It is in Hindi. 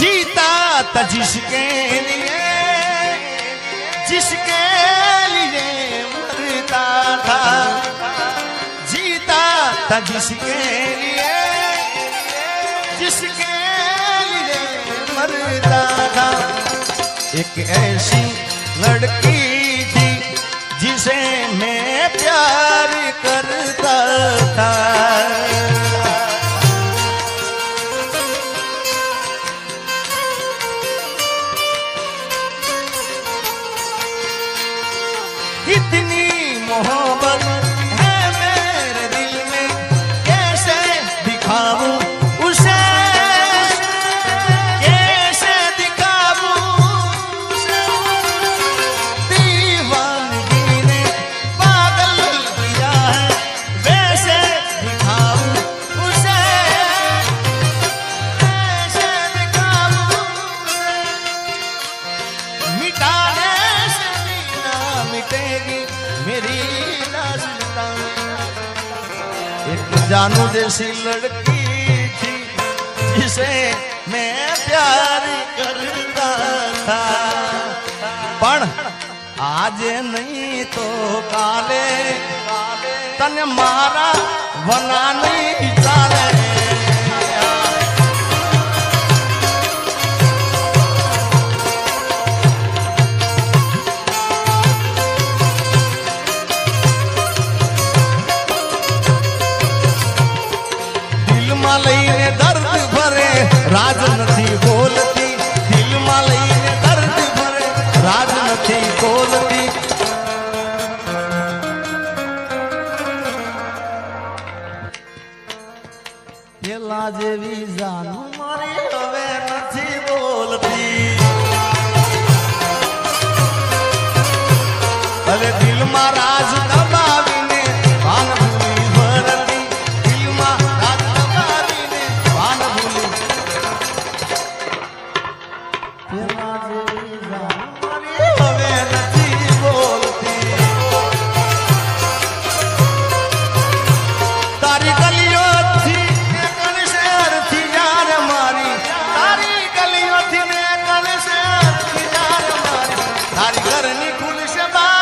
जीता था जिसके लिए मरता था, जीता था जिसके लिए मरता था। एक ऐसी लड़की थी जिसे मैं प्यार करता था। इतनी मोहब्बत है मेरे दिल में, कैसे दिखाऊं उसे, कैसे दिखाऊं उसे। दीवानगी ने पागल किया है, वैसे दिखाऊं उसे, कैसे दिखाऊं उसे। मिटाने से ना मिटेगी मेरी दास्तां। एक जानू जैसी लड़की थी जिसे मैं प्यार करता था, पण आज नहीं तो काले तन मारा वना नहीं चाले। लईने दर्द भरे राज नहीं बोलती, दिल में लईने दर्द भरे राज नहीं बोलती। પેલા જેવી જાનું મારી હવે નથી બોલતી, અરે દિલમાં રાજ દબાવીને ભાન ભૂલી ભરતી, દિલમાં રાજ દબાવીને ભાન ભૂલી। પેલા જેવી જાનું મારી હવે નથી બોલતી। તારી ગલીઓથી ને કણ શહેરથી યાર મારી, તારી ગલીઓથી ને કણ શહેરથી યાર મારી, તારી ઘરની ખુલશે બાર